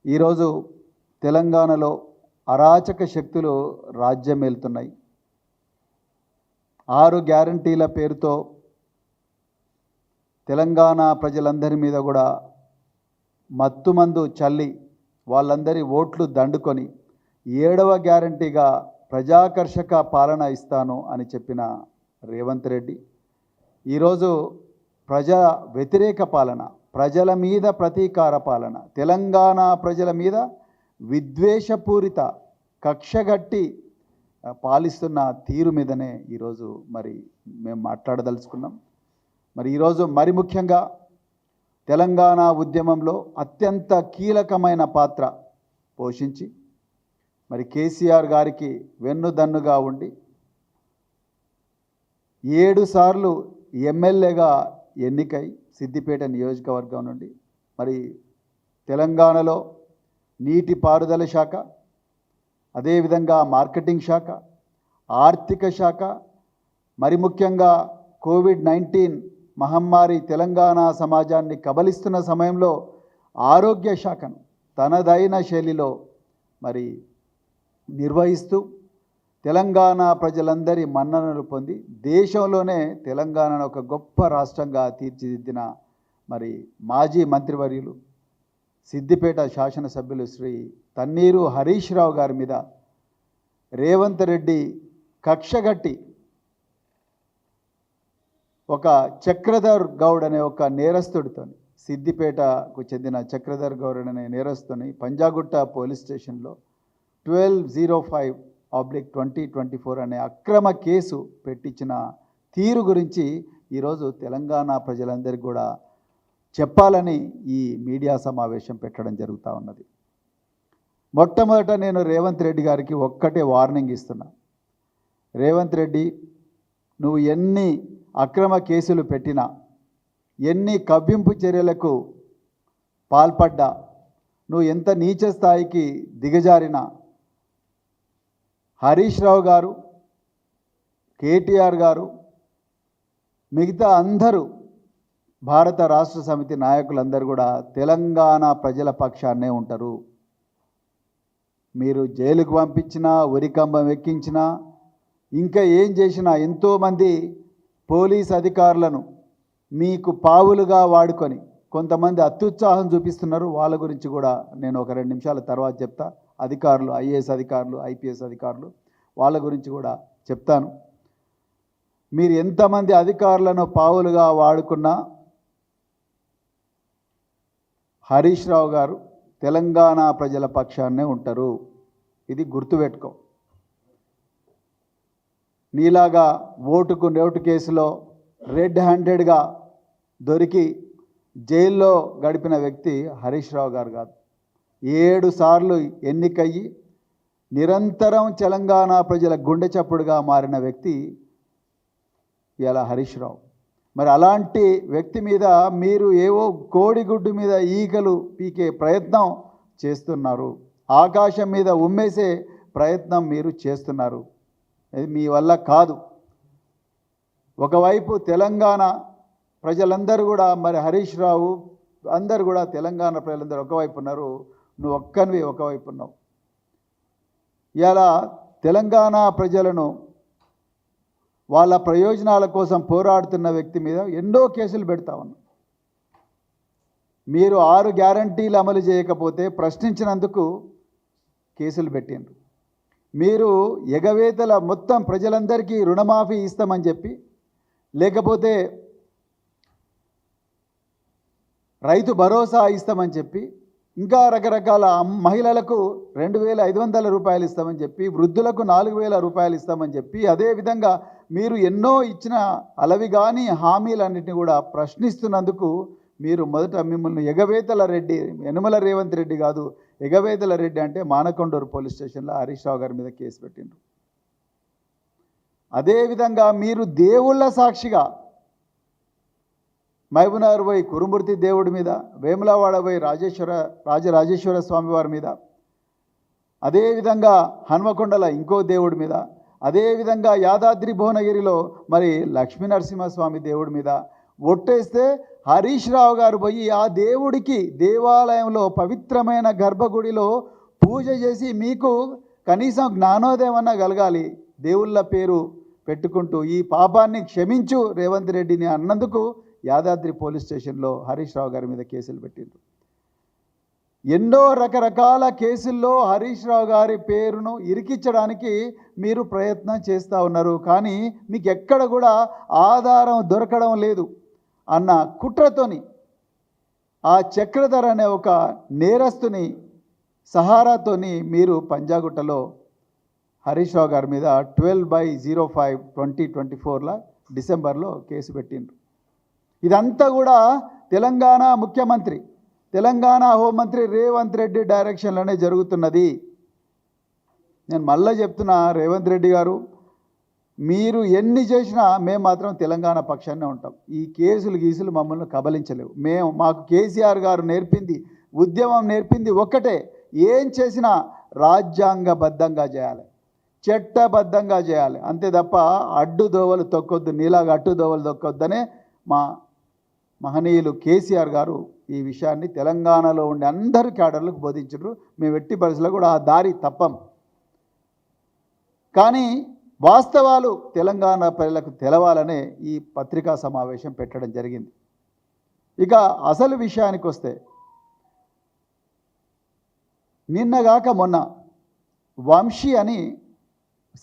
ఈరోజు తెలంగాణలో అరాచక శక్తులు రాజ్యం వెళ్తున్నాయి. 6 గ్యారంటీల పేరుతో తెలంగాణ ప్రజలందరి మీద కూడా మత్తుమందు చల్లి వాళ్ళందరి ఓట్లు దండుకొని 7వ గ్యారంటీగా ప్రజాకర్షక పాలన ఇస్తాను అని చెప్పిన రేవంత్ రెడ్డి ఈరోజు ప్రజా వ్యతిరేక పాలన, ప్రజల మీద ప్రతీకార పాలన, తెలంగాణ ప్రజల మీద విద్వేషపూరిత కక్షగట్టి పాలిస్తున్న తీరు మీదనే ఈరోజు మేము మాట్లాడదలుచుకున్నాం. ఈరోజు ముఖ్యంగా తెలంగాణ ఉద్యమంలో అత్యంత కీలకమైన పాత్ర పోషించి కేసీఆర్ గారికి వెన్నుదన్నుగా ఉండి 7 సార్లు ఎమ్మెల్యేగా ఎన్నికై సిద్దిపేట నియోజకవర్గం నుండి తెలంగాణలో నీటిపారుదల శాఖ, అదేవిధంగా మార్కెటింగ్ శాఖ, ఆర్థిక శాఖ, ముఖ్యంగా కోవిడ్-19 మహమ్మారి తెలంగాణ సమాజాన్ని కబలిస్తున్న సమయంలో ఆరోగ్య శాఖను తనదైన శైలిలో నిర్వహిస్తూ తెలంగాణ ప్రజలందరి మన్ననలు పొంది దేశంలోనే తెలంగాణను ఒక గొప్ప రాష్ట్రంగా తీర్చిదిద్దిన మాజీ మంత్రివర్యులు సిద్దిపేట శాసనసభ్యులు శ్రీ తన్నీరు హరీష్ రావు గారి మీద రేవంత్ రెడ్డి కక్షగట్టి ఒక చక్రధర్ గౌడ్ అనే ఒక నేరస్తుడితో, సిద్దిపేటకు చెందిన చక్రధర్ గౌడ్ అనే నేరస్తుని పంజాగుట్ట పోలీస్ స్టేషన్లో 1205/2024 అనే అక్రమ కేసు పెట్టించిన తీరు గురించి ఈరోజు తెలంగాణ ప్రజలందరికీ కూడా చెప్పాలని ఈ మీడియా సమావేశం పెట్టడం జరుగుతూ ఉన్నది. మొట్టమొదట నేను రేవంత్ రెడ్డి గారికి ఒక్కటే వార్నింగ్ ఇస్తున్నా. రేవంత్ రెడ్డి, నువ్వు ఎన్ని అక్రమ కేసులు పెట్టినా, ఎన్ని కవ్వింపు చర్యలకు పాల్పడ్డా, నువ్వు ఎంత నీచ స్థాయికి దిగజారినా హరీష్ రావు గారు, కేటీఆర్ గారు, మిగతా అందరూ భారత రాష్ట్ర సమితి నాయకులందరూ కూడా తెలంగాణ ప్రజల పక్షాన్నే ఉంటారు. మీరు జైలుకు పంపించినా, ఉరికంబం ఎక్కించినా, ఇంకా ఏం చేసినా ఎంతోమంది పోలీస్ అధికారులను మీకు పావులుగా వాడుకొని కొంతమంది అత్యుత్సాహం చూపిస్తున్నారు. వాళ్ళ గురించి కూడా నేను ఒక 2 నిమిషాల తర్వాత చెప్తా. అధికారులు, ఐఏఎస్ అధికారులు, ఐపీఎస్ అధికారులు, వాళ్ళ గురించి కూడా చెప్తాను. మీరు ఎంతమంది అధికారులను పావులుగా వాడుకున్నా హరీష్ రావు గారు తెలంగాణ ప్రజల పక్షాన్నే ఉంటారు. ఇది గుర్తుపెట్టుకో. నీలాగా ఓటుకు నోటు కేసులో రెడ్ హ్యాండెడ్గా దొరికి జైల్లో గడిపిన వ్యక్తి హరీష్ రావు గారు కాదు. 7 సార్లు ఎన్నికయ్యి నిరంతరం తెలంగాణ ప్రజల గుండె చప్పుడుగా మారిన వ్యక్తి ఇలా హరీష్ రావు. అలాంటి వ్యక్తి మీద మీరు ఏవో కోడిగుడ్డు మీద ఈగలు పీకే ప్రయత్నం చేస్తున్నారు. ఆకాశం మీద ఉమ్మేసే ప్రయత్నం మీరు చేస్తున్నారు. ఇది మీ వల్ల కాదు. ఒకవైపు తెలంగాణ ప్రజలందరూ కూడా హరీష్ రావు అందరూ కూడా తెలంగాణ ప్రజలందరూ ఒకవైపు ఉన్నారు, నువ్వు ఒక్కనివి ఒకవైపు ఉన్నావు. ఇలా తెలంగాణ ప్రజలను వాళ్ళ ప్రయోజనాల కోసం పోరాడుతున్న వ్యక్తి మీద ఎన్నో కేసులు పెడతా ఉన్నాం. మీరు 6 గ్యారంటీలు అమలు చేయకపోతే ప్రశ్నించినందుకు కేసులు పెట్టిండ్రు. మీరు ఎగవేతల మొత్తం ప్రజలందరికీ రుణమాఫీ ఇస్తామని చెప్పి, లేకపోతే రైతు భరోసా ఇస్తామని చెప్పి, ఇంకా రకరకాల మహిళలకు 2,500 రూపాయలు ఇస్తామని చెప్పి, వృద్ధులకు 4,000 రూపాయలు ఇస్తామని చెప్పి, అదేవిధంగా మీరు ఎన్నో ఇచ్చిన అలవిగాని హామీలన్నింటినీ కూడా ప్రశ్నిస్తున్నందుకు మీరు మొదట మిమ్మల్ని ఎగవేతల రెడ్డి, యనుమల రేవంత్ రెడ్డి కాదు, ఎగవేతల రెడ్డి అంటే మానకొండూరు పోలీస్ స్టేషన్లో హరీష్ రావు గారి మీద కేసు పెట్టిండ్రు. అదేవిధంగా మీరు దేవుళ్ళ సాక్షిగా మహబూబ్నగర్ పోయి కురుమూర్తి దేవుడి మీద, వేములవాడ పోయి రాజరాజేశ్వర స్వామి వారి మీద, అదేవిధంగా హన్మకొండల ఇంకో దేవుడి మీద, అదేవిధంగా యాదాద్రి భువనగిరిలో లక్ష్మీ నరసింహస్వామి దేవుడి మీద ఒట్టేస్తే హరీష్ రావు గారు పోయి ఆ దేవుడికి దేవాలయంలో పవిత్రమైన గర్భగుడిలో పూజ చేసి మీకు కనీసం జ్ఞానోదయం అన్నా కలగాలి, దేవుళ్ళ పేరు పెట్టుకుంటూ ఈ పాపాన్ని క్షమించు రేవంత్ రెడ్డిని అన్నందుకు యాదాద్రి పోలీస్ స్టేషన్లో హరీష్ రావు గారి మీద కేసులు పెట్టిండ్రు. ఎన్నో రకరకాల కేసుల్లో హరీష్ రావు గారి పేరును ఇరికించడానికి మీరు ప్రయత్నం చేస్తూ ఉన్నారు. కానీ మీకు ఎక్కడ కూడా ఆధారం దొరకడం లేదు అన్న కుట్రతోని ఆ చక్రధర్ అనే ఒక నేరస్తుని సహారాతోని మీరు పంజాగుట్టలో హరీష్ రావు గారి మీద 12/05/2024 డిసెంబర్లో కేసు పెట్టిండ్రు. ఇదంతా కూడా తెలంగాణ ముఖ్యమంత్రి, తెలంగాణ హోంమంత్రి రేవంత్ రెడ్డి డైరెక్షన్లోనే జరుగుతున్నది. నేను మళ్ళీ చెప్తున్నా, రేవంత్ రెడ్డి గారు మీరు ఎన్ని చేసినా మేము మాత్రం తెలంగాణ పక్షాన్నే ఉంటాం. ఈ కేసులు మమ్మల్ని కబలించలేవు. మాకు కేసీఆర్ గారు నేర్పింది, ఉద్యమం నేర్పింది ఒక్కటే, ఏం చేసినా రాజ్యాంగబద్ధంగా చేయాలి, చట్టబద్ధంగా చేయాలి, అంతే తప్ప అడ్డు దోవలు తొక్కొద్దు, నీలాగా అడ్డు దోవలు తొక్కొద్దనే మా మహనీయులు కేసీఆర్ గారు ఈ విషయాన్ని తెలంగాణలో ఉండే అందరు క్యాడర్లకు బోధించారు. మేము ఎట్టి పరిస్థితుల్లో కూడా ఆ దారి తప్పం. కానీ వాస్తవాలు తెలంగాణ ప్రజలకు తెలవాలనే ఈ పత్రికా సమావేశం పెట్టడం జరిగింది. ఇక అసలు విషయానికి వస్తే, నిన్నగాక మొన్న వంశీ అని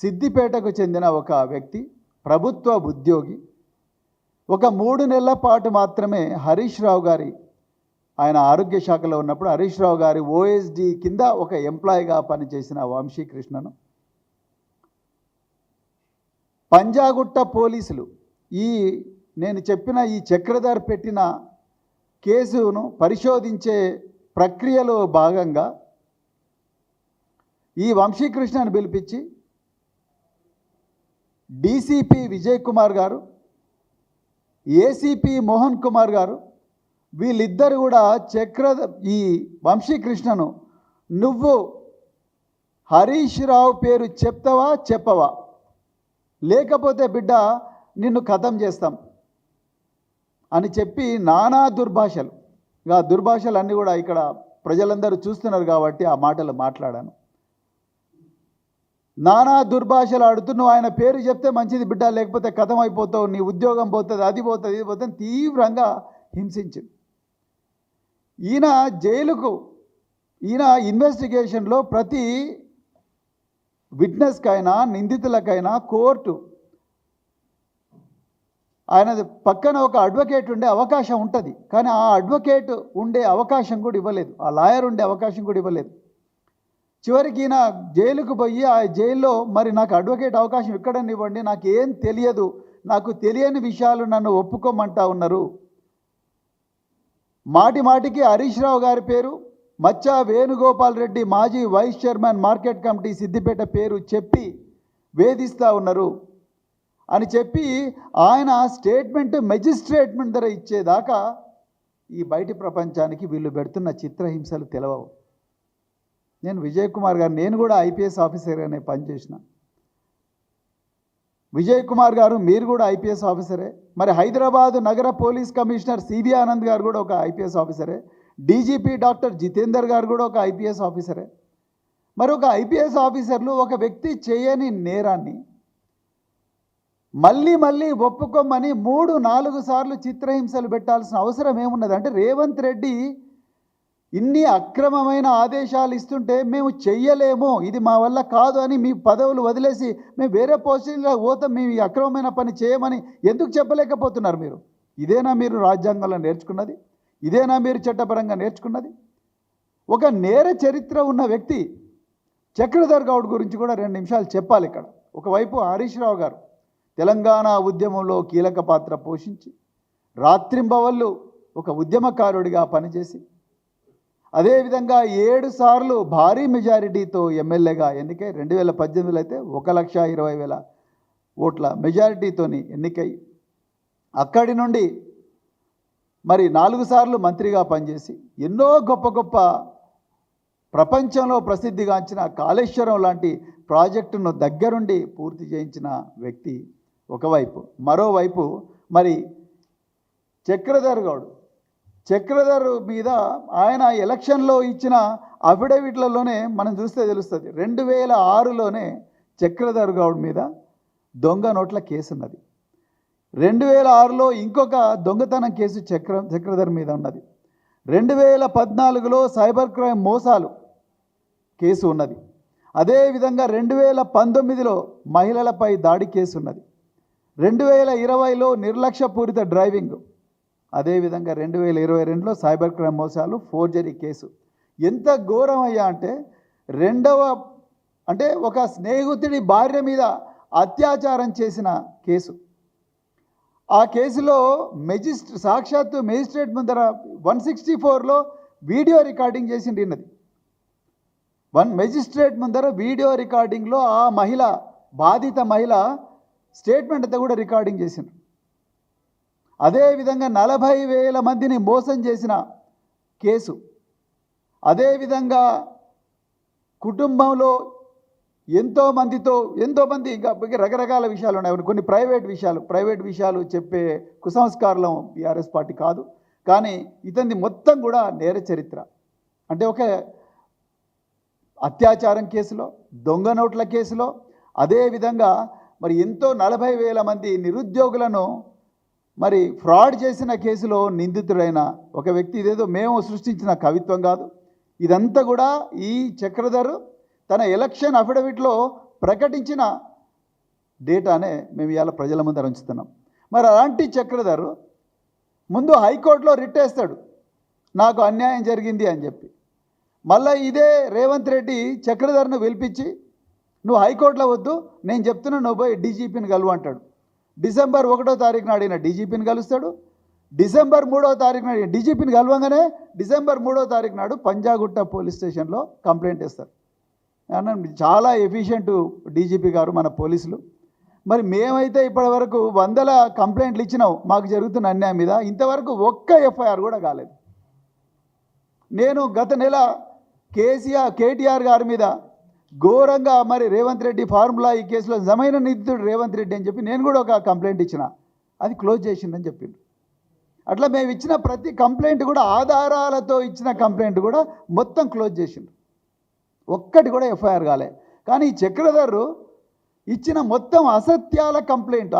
సిద్దిపేటకు చెందిన ఒక వ్యక్తి, ప్రభుత్వ ఉద్యోగి, ఒక 3 నెలల పాటు మాత్రమే హరీష్ రావు గారి, ఆయన ఆరోగ్య శాఖలో ఉన్నప్పుడు హరీష్ రావు గారి ఓఎస్డి కింద ఒక ఎంప్లాయీగా పనిచేసిన వంశీ కృష్ణను పంజాగుట్ట పోలీసులు నేను చెప్పిన ఈ చక్రధర్ పెట్టిన కేసును పరిశోధించే ప్రక్రియలో భాగంగా ఈ వంశీకృష్ణను పిలిపించి డీసీపీ విజయ్ కుమార్ గారు, ఏసీపీ మోహన్ కుమార్ గారు, వీళ్ళిద్దరు కూడా ఈ వంశీకృష్ణను నువ్వు హరీష్ రావు పేరు చెప్తావా చెప్పవా, లేకపోతే బిడ్డ నిన్ను ఖతం చేస్తాం అని చెప్పి నానా దుర్భాషలు, ఆ దుర్భాషలు అన్నీ కూడా ఇక్కడ ప్రజలందరూ చూస్తున్నారు కాబట్టి ఆ మాటలు మాట్లాడాను. నానా దుర్భాషలు ఆడుతూ నువ్వు ఆయన పేరు చెప్తే మంచిది బిడ్డ, లేకపోతే ఖతం అయిపోతావు, నీ ఉద్యోగం పోతుంది, అది పోతుంది, ఇది పోతుంది, తీవ్రంగా హింసించింది. ఈయన ఇన్వెస్టిగేషన్లో ప్రతి విట్నెస్కైనా నిందితులకైనా కోర్టు ఆయన పక్కన ఒక అడ్వకేట్ ఉండే అవకాశం ఉంటుంది. కానీ ఆ అడ్వకేట్ ఉండే అవకాశం కూడా ఇవ్వలేదు, ఆ లాయర్ ఉండే అవకాశం కూడా ఇవ్వలేదు. చివరికి ఈయన జైలుకు పోయి ఆ జైల్లో మరి నాకు అడ్వకేట్ అవకాశం ఎక్కడని ఇవ్వండి, నాకు ఏం తెలియదు, నాకు తెలియని విషయాలు నన్ను ఒప్పుకోమంటా ఉన్నారు. మాటికి హరీష్ రావు గారి పేరు, మచ్చా వేణుగోపాల్ రెడ్డి మాజీ vice chairman market committee Siddipet పేరు చెప్పి వేధిస్తూ ఉన్నారు అని చెప్పి ఆయన మెజిస్ట్రేట్మెంట్ ధర ఇచ్చేదాకా ఈ బయటి ప్రపంచానికి వీళ్ళు పెడుతున్న చిత్రహింసలు తెలవవు. నేను విజయ్ కుమార్ గారు, నేను కూడా ఐపీఎస్ ఆఫీసర్గానే పనిచేసిన. విజయ్ కుమార్ గారు మీరు కూడా ఐపీఎస్ ఆఫీసరే. మరి హైదరాబాద్ నగర పోలీస్ కమిషనర్ సిబి ఆనంద్ గారు కూడా ఒక ఐపీఎస్ ఆఫీసరే. డీజీపీ డాక్టర్ జితేందర్ గారు కూడా ఒక ఐపీఎస్ ఆఫీసరే. మరి ఒక ఐపీఎస్ ఆఫీసర్లు ఒక వ్యక్తి చేయని నేరాన్ని మళ్ళీ ఒప్పుకోమని 3-4 సార్లు చిత్రహింసలు పెట్టాల్సిన అవసరం ఏమున్నది? అంటే రేవంత్ రెడ్డి ఇన్ని అక్రమమైన ఆదేశాలు ఇస్తుంటే మేము చెయ్యలేము, ఇది మా వల్ల కాదు అని మీ పదవులు వదిలేసి మేము వేరే పోస్టింగ్లో పోతాం, మేము ఈ అక్రమమైన పని చేయమని ఎందుకు చెప్పలేకపోతున్నారు మీరు? ఇదేనా మీరు రాజ్యాంగంలో నేర్చుకున్నది? ఇదేనా మీరు చట్టపరంగా నేర్చుకున్నది? ఒక నేర చరిత్ర ఉన్న వ్యక్తి చక్రధర్ గౌడ్ గురించి కూడా 2 నిమిషాలు చెప్పాలి ఇక్కడ. ఒకవైపు హరీష్ రావు గారు తెలంగాణ ఉద్యమంలో కీలక పాత్ర పోషించి రాత్రింబవళ్ళు ఒక ఉద్యమకారుడిగా పనిచేసి అదేవిధంగా 7 సార్లు భారీ మెజారిటీతో ఎమ్మెల్యేగా ఎన్నికై 2018లో అయితే 1,20,000 ఓట్ల మెజారిటీతోని ఎన్నికై అక్కడి నుండి మరి 4 సార్లు మంత్రిగా పనిచేసి ఎన్నో గొప్ప ప్రపంచంలో ప్రసిద్ధిగాంచిన కాళేశ్వరం లాంటి ప్రాజెక్టును దగ్గరుండి పూర్తి చేయించిన వ్యక్తి ఒకవైపు. మరోవైపు మరి చక్రధర్ మీద ఆయన ఎలక్షన్లో ఇచ్చిన అఫిడవిట్లలోనే మనం చూస్తే తెలుస్తుంది. 2006లోనే చక్రధర్ గౌడ్ మీద దొంగ నోట్ల కేసు ఉన్నది. 2006లో ఇంకొక దొంగతనం కేసు చక్రధర్ మీద ఉన్నది. 2014లో సైబర్ క్రైమ్ మోసాలు కేసు ఉన్నది. అదేవిధంగా 2019లో మహిళలపై దాడి కేసు ఉన్నది. 2020లో నిర్లక్ష్యపూరిత డ్రైవింగ్, అదేవిధంగా 2022లో సైబర్ క్రైమ్ మోసాలు, ఫోర్జరీ కేసు. ఎంత ఘోరం అయ్యా అంటే ఒక స్నేహితుడి భార్య మీద అత్యాచారం చేసిన కేసు. ఆ కేసులో సాక్షాత్తు మెజిస్ట్రేట్ ముందర 164లో వీడియో రికార్డింగ్ చేసింది. మెజిస్ట్రేట్ ముందర వీడియో రికార్డింగ్లో ఆ బాధిత మహిళ స్టేట్మెంట్ అంతా కూడా రికార్డింగ్ చేసిండ్రు. అదేవిధంగా 40,000 మందిని మోసం చేసిన కేసు. అదేవిధంగా కుటుంబంలో ఎంతోమంది ఇంకా రకరకాల విషయాలు ఉన్నాయి. కొన్ని ప్రైవేట్ విషయాలు చెప్పే కుసంస్కారం బీఆర్ఎస్ పార్టీ కాదు. కానీ ఇతన్ని మొత్తం కూడా నేర చరిత్ర అంటే ఒక అత్యాచారం కేసులో, దొంగ నోట్ల కేసులో, అదేవిధంగా మరి ఎంతో 40,000 మంది నిరుద్యోగులను మరి ఫ్రాడ్ చేసిన కేసులో నిందితుడైన ఒక వ్యక్తి. ఇదేదో మేము సృష్టించిన కవిత్వం కాదు. ఇదంతా కూడా ఈ చక్రధర్ తన ఎలక్షన్ అఫిడవిట్లో ప్రకటించిన డేటానే మేము ఇవాళ ప్రజల ముందర ఉంచుతున్నాం. మరి అలాంటి చక్రధర్ ముందు హైకోర్టులో రిట్ వేస్తాడు, నాకు అన్యాయం జరిగింది అని చెప్పి. మళ్ళీ ఇదే రేవంత్ రెడ్డి చక్రధర్ను పిలిపించి, నువ్వు హైకోర్టులో వద్దు, నేను చెప్తున్నా, నువ్వు పోయి డీజీపీని కలువు అంటాడు. డిసెంబర్ 1వ తారీఖు నాడిన డీజీపీని కలుస్తాడు. డిసెంబర్ 3వ తారీఖు నాడు డీజీపీని కలవంగానే డిసెంబర్ 3వ తారీఖు నాడు పంజాగుట్ట పోలీస్ స్టేషన్లో కంప్లైంట్ ఇస్తారు. చాలా ఎఫిషియెంట్ డీజీపీ గారు మన పోలీసులు. మరి మేమైతే ఇప్పటివరకు 100 కంప్లైంట్లు ఇచ్చినాం మాకు జరుగుతున్న అన్యాయం మీద, ఇంతవరకు ఒక్క ఎఫ్ఐఆర్ కూడా కాలేదు. నేను గత నెల కేటీఆర్ గారి మీద ఘోరంగా మరి రేవంత్ రెడ్డి ఫార్ములా ఈ కేసులో నిజమైన నిందితుడు రేవంత్ రెడ్డి అని చెప్పి నేను కూడా ఒక కంప్లైంట్ ఇచ్చిన, అది క్లోజ్ చేసిందని చెప్పిండు. అట్లా మేము ఇచ్చిన ప్రతి కంప్లైంట్ కూడా ఆధారాలతో ఇచ్చిన కంప్లైంట్ కూడా మొత్తం క్లోజ్ చేసిండు, ఒక్కటి కూడా ఎఫ్ఐఆర్ కాలే. కానీ ఈ చక్రధర్ ఇచ్చిన మొత్తం అసత్యాల కంప్లైంట్,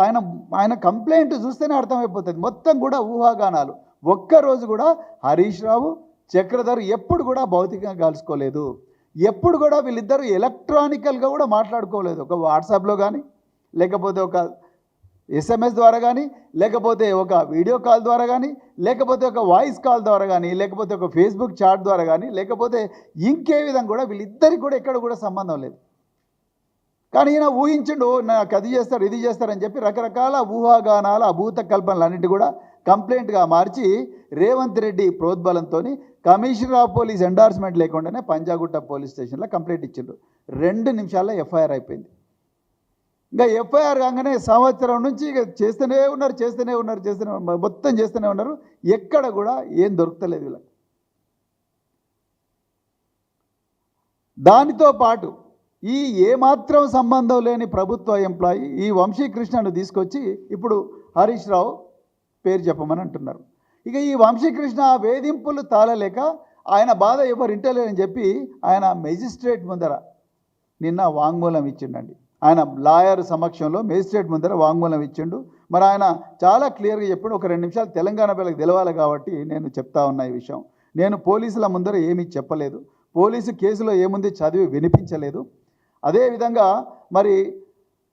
ఆయన కంప్లైంట్ చూస్తేనే అర్థమైపోతుంది, మొత్తం కూడా ఊహాగానాలు. ఒక్కరోజు కూడా హరీష్ రావు చక్రధర్ ఎప్పుడు కూడా భౌతికంగా కలుసుకోలేదు, ఎప్పుడు కూడా వీళ్ళిద్దరూ ఎలక్ట్రానికల్గా కూడా మాట్లాడుకోలేదు. ఒక వాట్సాప్లో కానీ, లేకపోతే ఒక SMS ద్వారా కానీ, లేకపోతే ఒక వీడియో కాల్ ద్వారా కానీ, లేకపోతే ఒక వాయిస్ కాల్ ద్వారా కానీ, లేకపోతే ఒక ఫేస్బుక్ చాట్ ద్వారా కానీ, లేకపోతే ఇంకే విధంగా కూడా వీళ్ళిద్దరికి కూడా ఎక్కడ కూడా సంబంధం లేదు. కానీ ఈయన ఊహించిండు, నాకు అది చేస్తారు ఇది చేస్తారని చెప్పి రకరకాల ఊహాగానాల అభూత కల్పనలు అన్నింటి కూడా కంప్లైంట్గా మార్చి రేవంత్ రెడ్డి ప్రోద్బలంతో కమిషనర్ ఆఫ్ పోలీస్ ఎండార్స్మెంట్ లేకుండానే పంజాగుట్ట పోలీస్ స్టేషన్లో కంప్లైంట్ ఇచ్చిండ్రు. 2 నిమిషాల్లో ఎఫ్ఐఆర్ అయిపోయింది. ఇంకా ఎఫ్ఐఆర్ కాగానే సంవత్సరం నుంచి ఇక చేస్తూనే ఉన్నారు, మొత్తం చేస్తూనే ఉన్నారు. ఎక్కడ కూడా ఏం దొరుకుతలేదు వీళ్ళకి. దానితో పాటు ఈ ఏమాత్రం సంబంధం లేని ప్రభుత్వ ఎంప్లాయీ ఈ వంశీకృష్ణను తీసుకొచ్చి ఇప్పుడు హరీష్ రావు పేరు చెప్పమని అంటున్నారు. ఇక ఈ వంశీకృష్ణ వేధింపులు తాళలేక ఆయన బాధ ఎవరు ఇంటలేరని చెప్పి ఆయన మెజిస్ట్రేట్ ముందర నిన్న వాంగ్మూలం ఇచ్చిండండి. ఆయన లాయర్ సమక్షంలో మెజిస్ట్రేట్ ముందర వాంగ్మూలం ఇచ్చిండు. మరి ఆయన చాలా క్లియర్గా చెప్పాడు. ఒక 2 నిమిషాలు తెలంగాణ పిల్లలకు తెలవాలి కాబట్టి నేను చెప్తా ఉన్నా ఈ విషయం. నేను పోలీసుల ముందర ఏమీ చెప్పలేదు, పోలీసు కేసులో ఏముంది చదివి వినిపించలేదు. అదేవిధంగా మరి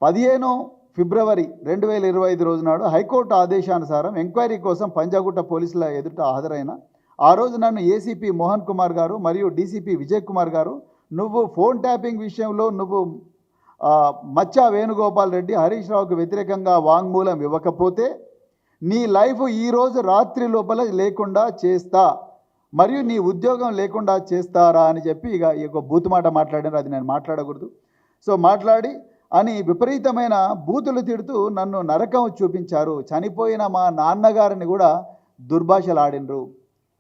15 ఫిబ్రవరి 2025 రోజు నాడు హైకోర్టు ఆదేశానుసారం ఎంక్వైరీ కోసం పంజాగుట్ట పోలీసుల ఎదుట హాజరైన ఆ రోజు నన్ను ఏసీపీ మోహన్ కుమార్ గారు మరియు డీసీపీ విజయ్ కుమార్ గారు, నువ్వు ఫోన్ ట్యాపింగ్ విషయంలో నువ్వు మచ్చా వేణుగోపాల్ రెడ్డి హరీష్ రావుకు వ్యతిరేకంగా వాంగ్మూలం ఇవ్వకపోతే నీ లైఫ్ ఈరోజు రాత్రి లోపల లేకుండా చేస్తా, మరియు నీ ఉద్యోగం లేకుండా చేస్తారా అని చెప్పి ఇక ఈ బూతు మాట మాట్లాడారు. అది నేను మాట్లాడకూడదు. సో మాట్లాడి అని విపరీతమైన బూతులు తిడుతూ నన్ను నరకం చూపించారు. చనిపోయిన మా నాన్నగారిని కూడా దుర్భాషలు ఆడినరు,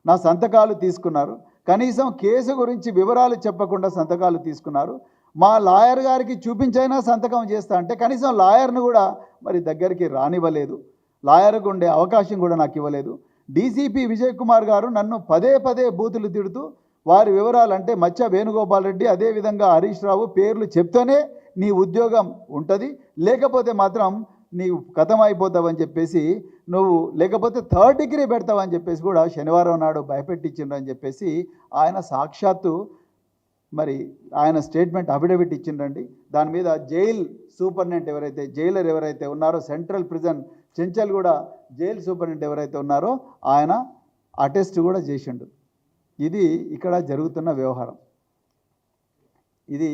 నా సంతకాలు తీసుకున్నారు, కనీసం కేసు గురించి వివరాలు చెప్పకుండా సంతకాలు తీసుకున్నారు. మా లాయర్ గారికి చూపించైనా సంతకం చేస్తా అంటే కనీసం లాయర్ను కూడా మరి దగ్గరికి రానివ్వలేదు. లాయర్కు ఉండే అవకాశం కూడా నాకు ఇవ్వలేదు. డీసీపీ విజయ్ కుమార్ గారు నన్ను పదే పదే బూతులు తిడుతూ వారి వివరాలు అంటే మచ్చ వేణుగోపాల్ రెడ్డి అదేవిధంగా హరీష్ రావు పేర్లు చెప్తేనే నీ ఉద్యోగం ఉంటుంది, లేకపోతే మాత్రం నీవు కథం అయిపోతావని చెప్పేసి, నువ్వు లేకపోతే 3rd డిగ్రీ పెడతావని చెప్పేసి కూడా శనివారం నాడు భయపెట్టించిండ్రు అని చెప్పేసి ఆయన సాక్షాత్తు మరి ఆయన స్టేట్మెంట్ అఫిడవిట్ ఇచ్చిండ్రండి. దాని మీద జైల్ సూపరింటెండెంట్ ఎవరైతే జైలర్ ఎవరైతే ఉన్నారో central prison Chanchalguda jail superintendent ఎవరైతే ఉన్నారో ఆయన అటెస్ట్ కూడా చేసిండు. ఇది ఇక్కడ జరుగుతున్న వ్యవహారం. ఇది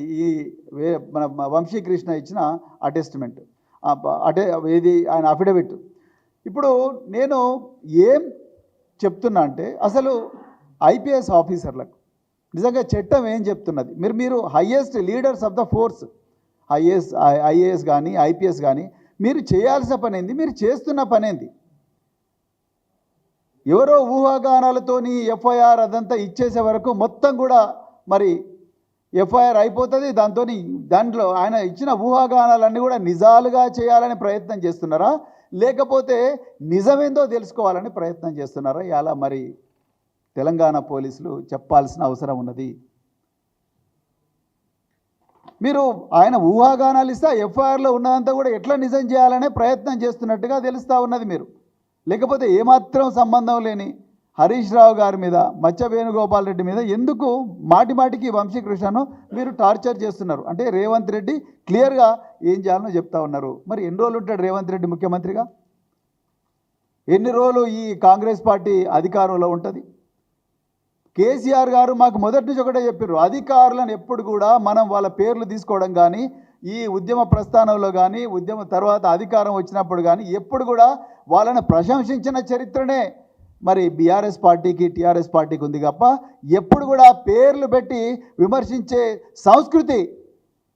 మన వంశీకృష్ణ ఇచ్చిన అటెస్ట్మెంట్ ఇది ఆయన అఫిడవిట్. ఇప్పుడు నేను ఏం చెప్తున్నా అంటే అసలు ఐపీఎస్ ఆఫీసర్లకు నిజంగా చట్టం ఏం చెప్తున్నది, మీరు highest leaders of the force IAS కానీ ఐపీఎస్ కానీ మీరు చేయాల్సిన పని ఏంది, మీరు చేస్తున్న పని ఏంది? ఎవరో ఊహాగానాలతోని ఎఫ్ఐఆర్ అదంతా ఇచ్చేసే వరకు మొత్తం కూడా మరి ఎఫ్ఐఆర్ అయిపోతుంది. దాంట్లో ఆయన ఇచ్చిన ఊహాగానాలన్నీ కూడా నిజాలుగా చేయాలని ప్రయత్నం చేస్తున్నారా, లేకపోతే నిజమేందో తెలుసుకోవాలని ప్రయత్నం చేస్తున్నారా? ఇలా మరి తెలంగాణ పోలీసులు చెప్పాల్సిన అవసరం ఉన్నది. మీరు ఆయన ఊహాగానాలు ఇస్తే ఎఫ్ఐఆర్లో ఉన్నదంతా కూడా ఎట్లా నిజం చేయాలనే ప్రయత్నం చేస్తున్నట్టుగా తెలుస్తూ ఉన్నది. మీరు లేకపోతే ఏమాత్రం సంబంధం లేని హరీష్ రావు గారి మీద మచ్చ వేణుగోపాల్ రెడ్డి మీద ఎందుకు మాటిమాటికి వంశీకృష్ణను మీరు టార్చర్ చేస్తున్నారు? అంటే రేవంత్ రెడ్డి క్లియర్గా ఏం చేయాలనో చెప్తా ఉన్నారు. మరి ఎన్ని రోజులు ఉంటాడు రేవంత్ రెడ్డి ముఖ్యమంత్రిగా? ఎన్ని రోజులు ఈ కాంగ్రెస్ పార్టీ అధికారంలో ఉంటుంది? కేసీఆర్ గారు మాకు మొదటి నుంచి ఒకటే చెప్పారు, అధికారులను ఎప్పుడు కూడా మనం వాళ్ళ పేర్లు తీసుకోవడం కానీ ఈ ఉద్యమ ప్రస్థానంలో కానీ ఉద్యమ తర్వాత అధికారం వచ్చినప్పుడు కానీ ఎప్పుడు కూడా వాళ్ళని ప్రశంసించిన చరిత్రనే మరి బీఆర్ఎస్ పార్టీకి టీఆర్ఎస్ పార్టీకి ఉంది తప్ప ఎప్పుడు కూడా పేర్లు పెట్టి విమర్శించే సంస్కృతి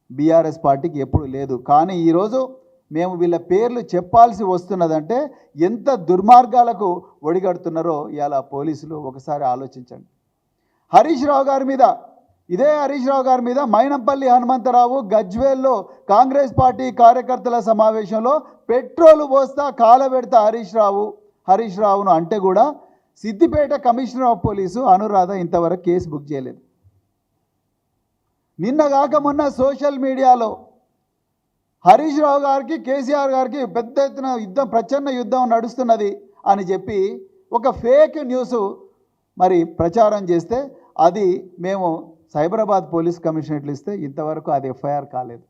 బీఆర్ఎస్ పార్టీకి ఎప్పుడు లేదు. కానీ ఈరోజు మేము వీళ్ళ పేర్లు చెప్పాల్సి వస్తున్నదంటే ఎంత దుర్మార్గాలకు ఒడిగడుతున్నారో ఇలా పోలీసులు ఒకసారి ఆలోచించండి. హరీష్ రావు గారి మీద ఇదే హరీష్ రావు గారి మీద మైనంపల్లి హనుమంతరావు గజ్వేల్లో కాంగ్రెస్ పార్టీ కార్యకర్తల సమావేశంలో పెట్రోలు పోస్తా కాలబెడతా హరీష్ రావును అంటే కూడా Siddipet commissioner of police Anuradha ఇంతవరకు కేసు బుక్ చేయలేదు. నిన్నగాక మొన్న సోషల్ మీడియాలో హరీష్ రావు గారికి కేసీఆర్ గారికి పెద్ద ఎత్తున ప్రచన్న యుద్ధం నడుస్తున్నది అని చెప్పి ఒక ఫేక్ న్యూస్ మరి ప్రచారం చేస్తే అది మేము సైబరాబాద్ పోలీస్ కమిషనరేట్లు ఇస్తే ఇంతవరకు అది ఎఫ్ఐఆర్ కాలేదు.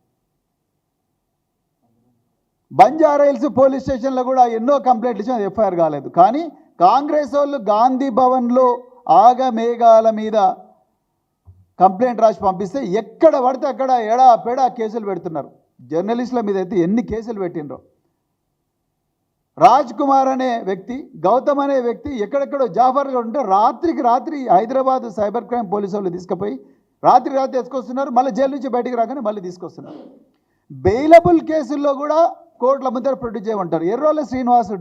బంజారాహిల్స్ పోలీస్ స్టేషన్లో కూడా ఎన్నో కంప్లైంట్లు ఇచ్చిన ఎఫ్ఐఆర్ కాలేదు. కానీ కాంగ్రెస్ వాళ్ళు గాంధీ భవన్లో ఆగమేఘాల మీద కంప్లైంట్ రాసి పంపిస్తే ఎక్కడ పడితే అక్కడ ఎడాపెడా కేసులు పెడుతున్నారు. జర్నలిస్టుల మీద అయితే ఎన్ని కేసులు పెట్టినరో. రాజ్ కుమార్ అనే వ్యక్తి, గౌతమ్ అనే వ్యక్తి ఎక్కడెక్కడో జాఫర్ గారు ఉంటే రాత్రికి రాత్రి హైదరాబాద్ సైబర్ క్రైమ్ పోలీసు వాళ్ళు తీసుకుపోయి రాత్రి తీసుకొస్తున్నారు. మళ్ళీ జైలు నుంచి బయటికి రాగానే మళ్ళీ తీసుకొస్తున్నారు. బెయిలబుల్ కేసుల్లో కూడా కోర్టుల ముందర ప్రొడ్యూస్ చేయమంటారు.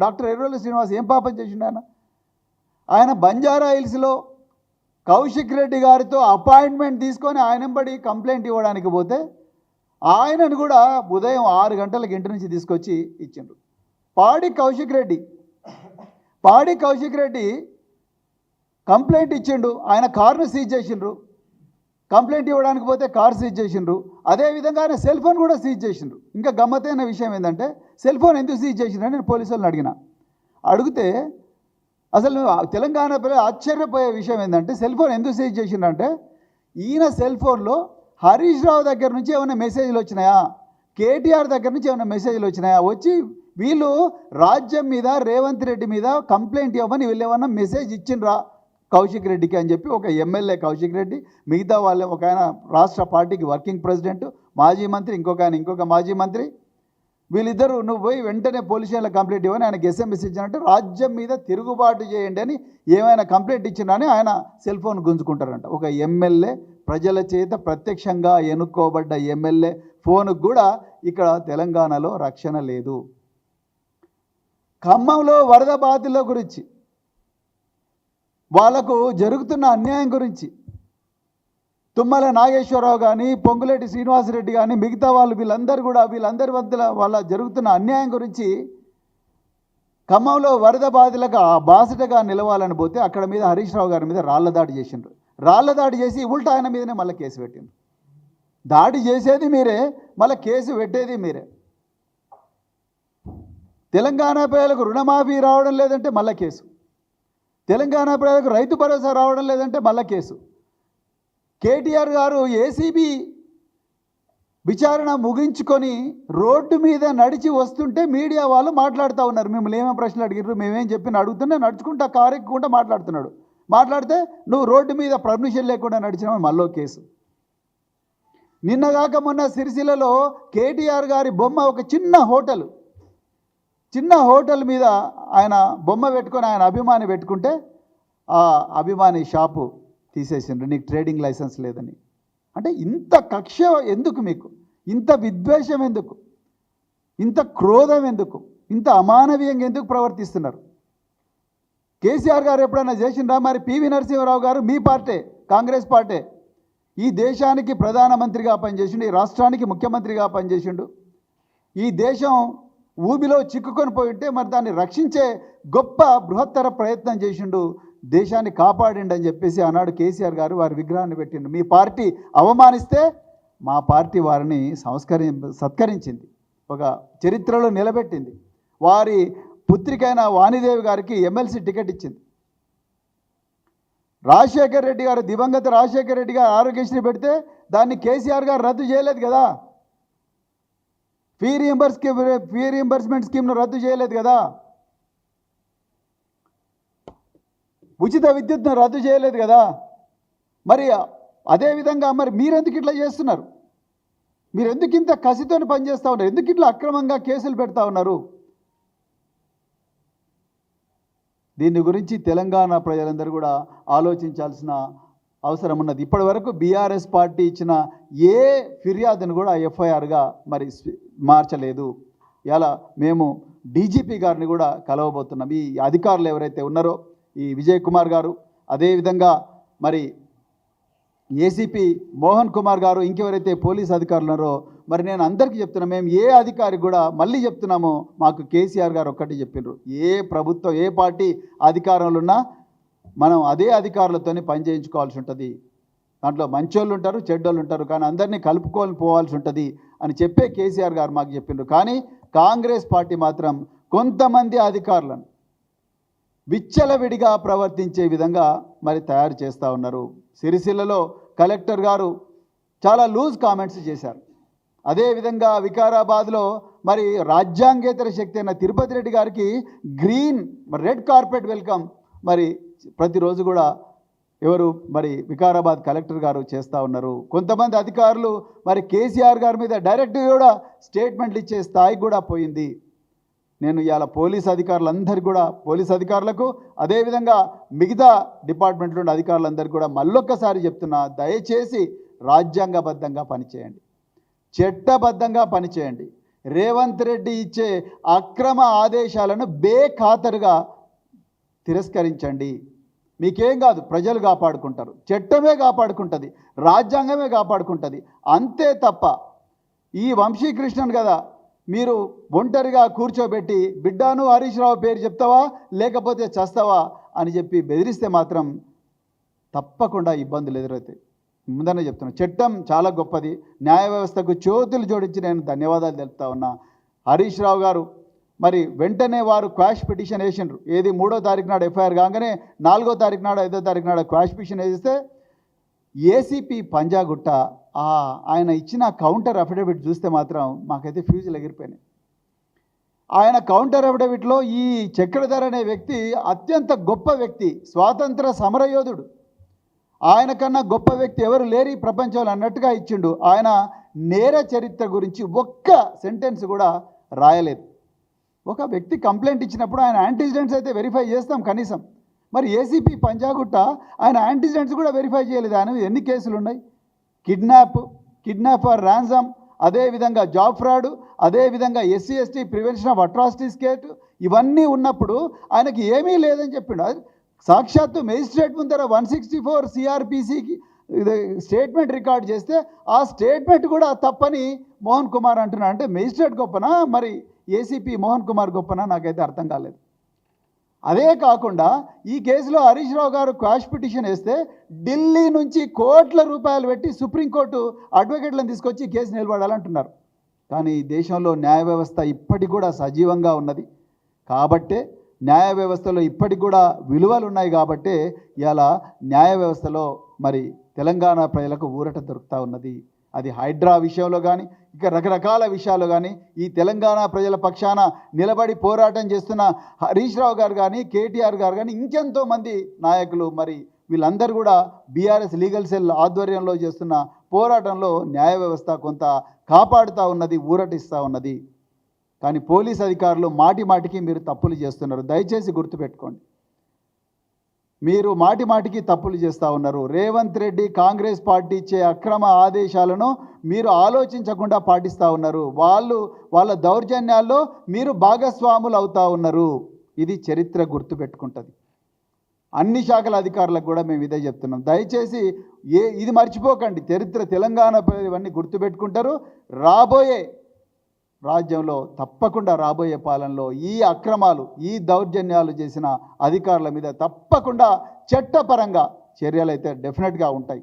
డాక్టర్ ఎర్రోల శ్రీనివాస్ ఏం పాపం చేసిండు? ఆయన బంజారా హిల్స్లో కౌశిక్ రెడ్డి గారితో అపాయింట్మెంట్ తీసుకొని ఆయనంబడి కంప్లైంట్ ఇవ్వడానికి పోతే ఆయనను కూడా ఉదయం 6 గంటలకు ఇంటి నుంచి తీసుకొచ్చి ఇచ్చిండ్రు. పాడి కౌశిక్ రెడ్డి కంప్లైంట్ ఇచ్చిండు, ఆయన కారును సీజ్ చేసిండ్రు. కంప్లైంట్ ఇవ్వడానికి పోతే కారు సీజ్ చేసిండ్రు. అదేవిధంగా ఆయన సెల్ ఫోన్ కూడా సీజ్ చేసిండ్రు. ఇంకా గమ్మత్తైన విషయం ఏంటంటే సెల్ ఫోన్ ఎందుకు సీజ్ చేసిండ్రని నేను పోలీసు వాళ్ళని అడిగితే అసలు తెలంగాణ పిల్లలు ఆశ్చర్యపోయే విషయం ఏంటంటే సెల్ ఫోన్ ఎందుకు సీజ్ చేసిండ్రంటే ఈయన సెల్ ఫోన్లో హరీష్ రావు దగ్గర నుంచి ఏమైనా మెసేజ్లు వచ్చినాయా, కేటీఆర్ దగ్గర నుంచి ఏమైనా మెసేజ్లు వచ్చినాయా, వచ్చి వీళ్ళు రాజ్యం మీద రేవంత్ రెడ్డి మీద కంప్లైంట్ ఇవ్వమని వీళ్ళు ఏమన్నా మెసేజ్ ఇచ్చిండ్రా కౌశిక్ రెడ్డికి అని చెప్పి ఒక ఎమ్మెల్యే కౌశిక్ రెడ్డి, మిగతా వాళ్ళే ఒక ఆయన రాష్ట్ర పార్టీకి వర్కింగ్ ప్రెసిడెంట్ మాజీ మంత్రి, ఇంకొక మాజీ మంత్రి, వీళ్ళిద్దరూ నువ్వు పోయి వెంటనే పోలీస్ స్టేషన్లో కంప్లైంట్ ఇవ్వని ఆయనకి ఎస్ఎంఎస్ ఇచ్చినట్టు రాజ్యం మీద తిరుగుబాటు చేయండి అని ఏమైనా కంప్లైంట్ ఇచ్చినా ఆయన సెల్ ఫోన్ గుంజుకుంటారంట. ఒక ఎమ్మెల్యే, ప్రజల చేత ప్రత్యక్షంగా ఎన్నుకోబడ్డ ఎమ్మెల్యే ఫోన్కు కూడా ఇక్కడ తెలంగాణలో రక్షణ లేదు. ఖమ్మంలో వరద బాధితుల గురించి, వాళ్లకు జరుగుతున్న అన్యాయం గురించి తుమ్మల నాగేశ్వరరావు కానీ పొంగులేటి శ్రీనివాసరెడ్డి కానీ మిగతా వాళ్ళు వీళ్ళందరి మధ్యలో వాళ్ళ జరుగుతున్న అన్యాయం గురించి ఖమ్మంలో వరద బాధితులకు ఆ బాసటగా నిలవాలని పోతే అక్కడ మీద హరీష్ రావు గారి మీద రాళ్ల దాడి చేసిండ్రు. రాళ్ల దాడి చేసి ఉల్టా ఆయన మీదనే మళ్ళీ కేసు పెట్టిండ్రు. దాడి చేసేది మీరే, మళ్ళీ కేసు పెట్టేది మీరే. తెలంగాణ ప్రజలకు రుణమాఫీ రావడం లేదంటే మళ్ళీ కేసు, తెలంగాణ ప్రజలకు రైతు భరోసా రావడం లేదంటే మళ్ళీ కేసు. కేటీఆర్ గారు ఏసీబీ విచారణ ముగించుకొని రోడ్డు మీద నడిచి వస్తుంటే మీడియా వాళ్ళు మాట్లాడుతూ ఉన్నారు. మిమ్మల్ని ఏమేమి ప్రశ్నలు అడిగిర్రు, మేమేం చెప్పిన అడుగుతుంటే నడుచుకుంటా కారు ఎక్కుకుంటా మాట్లాడుతున్నాడు. మాట్లాడితే నువ్వు రోడ్డు మీద పర్మిషన్ లేకుండా నడిచినావు, మళ్ళీ కేసు. నిన్నగాక మొన్న సిరిసిల్లలో కేటీఆర్ గారి బొమ్మ ఒక చిన్న హోటల్ మీద ఆయన బొమ్మ పెట్టుకొని ఆయన అభిమాని పెట్టుకుంటే ఆ అభిమాని షాపు తీసేసిండ్రు, నీకు ట్రేడింగ్ లైసెన్స్ లేదని. అంటే ఇంత కక్ష ఎందుకు మీకు, ఇంత విద్వేషం ఎందుకు, ఇంత క్రోధం ఎందుకు, ఇంత అమానవీయంగా ఎందుకు ప్రవర్తిస్తున్నారు? కేసీఆర్ గారు ఎప్పుడైనా చేసిండ్రా? మరి పివి నరసింహారావు గారు మీ పార్టీ, కాంగ్రెస్ పార్టీ, ఈ దేశానికి ప్రధానమంత్రిగా పనిచేసిండు, ఈ రాష్ట్రానికి ముఖ్యమంత్రిగా పనిచేసిండు. ఈ దేశం ఊబిలో చిక్కుకొని పోయి ఉంటే మరి దాన్ని రక్షించే గొప్ప బృహత్తర ప్రయత్నం చేసిండు, దేశాన్ని కాపాడిండు అని చెప్పేసి ఆనాడు కేసీఆర్ గారు వారి విగ్రహాన్ని పెట్టిండు. మీ పార్టీ అవమానిస్తే మా పార్టీ వారిని సత్కరించింది, ఒక చరిత్రలో నిలబెట్టింది. వారి పుత్రికైన వాణిదేవి గారికి ఎమ్మెల్సీ టికెట్ ఇచ్చింది. రాజశేఖర్ రెడ్డి గారు, దివంగత రాజశేఖర్ రెడ్డి గారు ఆరోగ్యశ్రీ పెడితే దాన్ని కేసీఆర్ గారు రద్దు చేయలేదు కదా, ఫీ రీయింబర్స్మెంట్ స్కీమ్ను రద్దు చేయలేదు కదా, ఉచిత విద్యుత్ను రద్దు చేయలేదు కదా. మరి అదేవిధంగా మరి మీరెందుకు ఇట్లా చేస్తున్నారు? మీరు ఎందుకు ఇంత కసితో పనిచేస్తూ ఉన్నారు? ఎందుకు ఇట్లా అక్రమంగా కేసులు పెడతా ఉన్నారు? దీని గురించి తెలంగాణ ప్రజలందరూ కూడా ఆలోచించాల్సిన అవసరం ఉన్నది. ఇప్పటి వరకు బీఆర్ఎస్ పార్టీ ఇచ్చిన ఏ ఫిర్యాదును కూడా ఎఫ్ఐఆర్గా మరి మార్చలేదు. ఇలా మేము డీజీపీ గారిని కూడా కలవబోతున్నాం. ఈ అధికారులు ఎవరైతే ఉన్నారో, ఈ విజయ్ కుమార్ గారు, అదేవిధంగా మరి ఏసీపీ మోహన్ కుమార్ గారు, ఇంకెవరైతే పోలీస్ అధికారులు ఉన్నారో, మరి నేను అందరికీ చెప్తున్నా, మేము ఏ అధికారికి కూడా మళ్ళీ చెప్తున్నామో, మాకు కేసీఆర్ గారు ఒక్కటి చెప్పినారు, ఏ ప్రభుత్వం ఏ పార్టీ అధికారంలో ఉన్నా మనం అదే అధికారులతోనే పని చేయించుకోవాల్సి ఉంటుంది. దాంట్లో మంచోళ్ళు ఉంటారు, చెడ్డోళ్ళు ఉంటారు, కానీ అందరినీ కలుపుకొని పోవాల్సి ఉంటుంది అని చెప్పే కేసీఆర్ గారు మాకు చెప్పిండ్రు. కానీ కాంగ్రెస్ పార్టీ మాత్రం కొంతమంది అధికారులను విచ్చలవిడిగా ప్రవర్తించే విధంగా మరి తయారు చేస్తూ ఉన్నారు. సిరిసిల్లలో కలెక్టర్ గారు చాలా లూజ్ కామెంట్స్ చేశారు. అదేవిధంగా వికారాబాద్లో మరి రాజ్యాంగేతర శక్తి అయిన తిరుపతి రెడ్డి గారికి రెడ్ కార్పెట్ వెల్కమ్ మరి ప్రతిరోజు కూడా ఎవరు మరి వికారాబాద్ కలెక్టర్ గారు చేస్తూ ఉన్నారు. కొంతమంది అధికారులు మరి కేసీఆర్ గారి మీద డైరెక్ట్గా కూడా స్టేట్మెంట్లు ఇచ్చే స్థాయికి కూడా పోయింది. నేను ఇవాళ పోలీస్ అధికారులకు అదేవిధంగా మిగతా డిపార్ట్మెంట్లో ఉన్న అధికారులందరికీ కూడా మళ్ళొక్కసారి చెప్తున్నా, దయచేసి రాజ్యాంగబద్ధంగా పనిచేయండి, చట్టబద్ధంగా పనిచేయండి. రేవంత్ రెడ్డి ఇచ్చే అక్రమ ఆదేశాలను బేఖాతరుగా తిరస్కరించండి. మీకేం కాదు, ప్రజలు కాపాడుకుంటారు, చట్టమే కాపాడుకుంటుంది, రాజ్యాంగమే కాపాడుకుంటుంది. అంతే తప్ప ఈ వంశీకృష్ణన్ కదా మీరు ఒంటరిగా కూర్చోబెట్టి బిడ్డాను హరీష్ రావు పేరు చెప్తావా లేకపోతే చస్తావా అని చెప్పి బెదిరిస్తే మాత్రం తప్పకుండా ఇబ్బందులు ఎదురవుతాయి. ముందనే చెప్తున్నా, చట్టం చాలా గొప్పది, న్యాయ వ్యవస్థకు చేతులు జోడించి నేను ధన్యవాదాలు తెలుపుతా ఉన్నా. హరీష్ రావు గారు మరి వెంటనే వారు క్వాష్ పిటిషన్ వేసిండ్రు. ఏది 3వ తారీఖు నాడు ఎఫ్ఐఆర్ కాగానే 4వ తారీఖు నాడు 5వ తారీఖు నాడు క్వాష్ పిటిషన్ వేస్తే ఏసీపీ పంజాగుట్ట ఆయన ఇచ్చిన కౌంటర్ అఫిడవిట్ చూస్తే మాత్రం మాకైతే ఫ్యూజులు ఎగిరిపోయినాయి. ఆయన కౌంటర్ అఫిడవిట్లో ఈ చక్రధర్ అనే వ్యక్తి అత్యంత గొప్ప వ్యక్తి, స్వాతంత్ర సమరయోధుడు, ఆయన కన్నా గొప్ప వ్యక్తి ఎవరు లేరు ఈ ప్రపంచంలో అన్నట్టుగా ఇచ్చిండు. ఆయన నేర చరిత్ర గురించి ఒక్క సెంటెన్స్ కూడా రాయలేదు. ఒక వ్యక్తి కంప్లైంట్ ఇచ్చినప్పుడు ఆయన యాంటీసిడెంట్స్ అయితే వెరిఫై చేస్తాం కనీసం. మరి ఏసీపీ పంజాగుట్ట ఆయన యాంటీసిడెంట్స్ కూడా వెరిఫై చేయలేదు. ఆయన ఎన్ని కేసులు ఉన్నాయి? కిడ్నాప్ ఫర్ ర్యాన్సమ్, అదేవిధంగా జాబ్ ఫ్రాడ్, అదేవిధంగా SC/ST prevention of atrocities case, ఇవన్నీ ఉన్నప్పుడు ఆయనకి ఏమీ లేదని చెప్పిండు. సాక్షాత్తు మేజిస్ట్రేట్ ముందర 164 CRPCకి స్టేట్మెంట్ రికార్డ్ చేస్తే ఆ స్టేట్మెంట్ కూడా తప్పని మోహన్ కుమార్ అంటున్నాడు. అంటే మేజిస్ట్రేట్ గొప్పనా మరి ఏసీపీ మోహన్ కుమార్ గొప్పనా? నాకైతే అర్థం కాలేదు. అదే కాకుండా ఈ కేసులో హరీష్ రావు గారు క్వాష్ పిటిషన్ వేస్తే ఢిల్లీ నుంచి కోట్ల రూపాయలు పెట్టి సుప్రీంకోర్టు అడ్వకేట్లను తీసుకొచ్చి ఈ కేసు నిలబడాలంటున్నారు. కానీ ఈ దేశంలో న్యాయ వ్యవస్థ ఇప్పటికి కూడా సజీవంగా ఉన్నది కాబట్టే, న్యాయ వ్యవస్థలో ఇప్పటికి కూడా విలువలు ఉన్నాయి కాబట్టే ఇలా న్యాయ వ్యవస్థలో మరి తెలంగాణ ప్రజలకు ఊరట దొరుకుతూ ఉన్నది. అది హైడ్రా విషయంలో కానీ ఇక రకరకాల విషయాలు కానీ ఈ తెలంగాణ ప్రజల పక్షాన నిలబడి పోరాటం చేస్తున్న హరీష్ రావు గారు కానీ కేటీఆర్ గారు కానీ ఇంకెంతోమంది నాయకులు మరి వీళ్ళందరూ కూడా బీఆర్ఎస్ లీగల్ సెల్ ఆధ్వర్యంలో చేస్తున్న పోరాటంలో న్యాయ వ్యవస్థ కొంత కాపాడుతూ ఉన్నది, ఊరటిస్తూ ఉన్నది. కానీ పోలీస్ అధికారులు మాటి మాటికి మీరు తప్పులు చేస్తున్నారు. దయచేసి గుర్తుపెట్టుకోండి, మీరు మాటి మాటికి తప్పులు చేస్తూ ఉన్నారు. రేవంత్ రెడ్డి కాంగ్రెస్ పార్టీ ఇచ్చే అక్రమ ఆదేశాలను మీరు ఆలోచించకుండా పాటిస్తూ ఉన్నారు. వాళ్ళ దౌర్జన్యాల్లో మీరు భాగస్వాములు అవుతూ ఉన్నారు. ఇది చరిత్ర గుర్తుపెట్టుకుంటుంది. అన్ని శాఖల అధికారులకు కూడా మేము ఇదే చెప్తున్నాం. దయచేసి ఇది మర్చిపోకండి. చరిత్ర తెలంగాణ ఇవన్నీ గుర్తుపెట్టుకుంటారు. రాబోయే రాజ్యంలో తప్పకుండా రాబోయే పాలనలో ఈ అక్రమాలు ఈ దౌర్జన్యాలు చేసిన అధికారుల మీద తప్పకుండా చట్టపరంగా చర్యలు అయితే డెఫినెట్గా ఉంటాయి.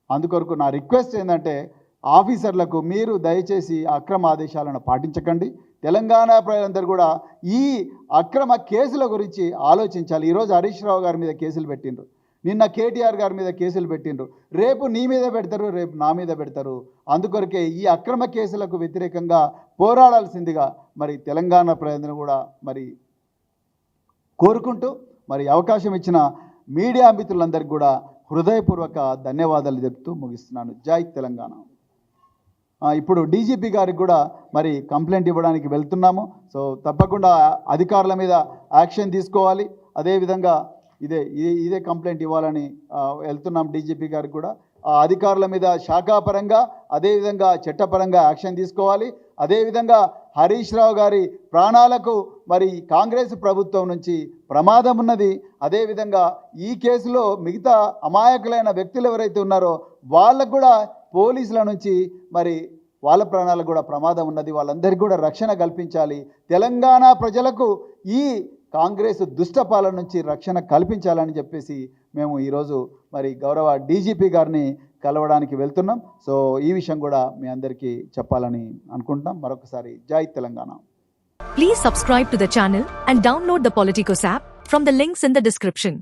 అందుకొరకు నా రిక్వెస్ట్ ఏంటంటే ఆఫీసర్లకు మీరు దయచేసి అక్రమ ఆదేశాలను పాటించకండి. తెలంగాణ ప్రజలందరూ కూడా ఈ అక్రమ కేసుల గురించి ఆలోచించాలి. ఈరోజు హరీష్ రావు గారి మీద కేసులు పెట్టిండ్రు, నిన్న కేటీఆర్ గారి మీద కేసులు పెట్టిండ్రు, రేపు నీ మీద పెడతారు, రేపు నా మీద పెడతారు. అందుకొరకే ఈ అక్రమ కేసులకు వ్యతిరేకంగా పోరాడాల్సిందిగా మరి తెలంగాణ ప్రజలను కూడా మరి కోరుకుంటూ మరి అవకాశం ఇచ్చిన మీడియా మిత్రులందరికీ కూడా హృదయపూర్వక ధన్యవాదాలు చెప్తూ ముగిస్తున్నాను. జై తెలంగాణ. ఇప్పుడు డీజీపీ గారికి కూడా మరి కంప్లైంట్ ఇవ్వడానికి వెళ్తున్నాము. సో తప్పకుండా అధికారుల మీద యాక్షన్ తీసుకోవాలి. అదేవిధంగా ఇదే కంప్లైంట్ ఇవ్వాలని వెళ్తున్నాం డీజీపీ గారికి కూడా. అధికారుల మీద శాఖాపరంగా అదేవిధంగా చట్టపరంగా యాక్షన్ తీసుకోవాలి. అదేవిధంగా హరీష్ రావు గారి ప్రాణాలకు మరి కాంగ్రెస్ ప్రభుత్వం నుంచి ప్రమాదం ఉన్నది. అదేవిధంగా ఈ కేసులో మిగతా అమాయకులైన వ్యక్తులు ఎవరైతే ఉన్నారో వాళ్ళకు కూడా పోలీసుల నుంచి మరి వాళ్ళ ప్రాణాలకు కూడా ప్రమాదం ఉన్నది. వాళ్ళందరికీ కూడా రక్షణ కల్పించాలి. తెలంగాణ ప్రజలకు ఈ కాంగ్రెస్ దుష్టపాలన నుంచి రక్షణ కల్పించాలని చెప్పేసి మేము ఈరోజు మరి గౌరవ డీజీపీ గారిని కలవడానికి వెళ్తున్నాం. సో ఈ విషయం కూడా మీ అందరికీ చెప్పాలని అనుకుంటున్నాం. మరొకసారి జై Telangana. Please subscribe to the channel and download the Politicos app from the links in the description.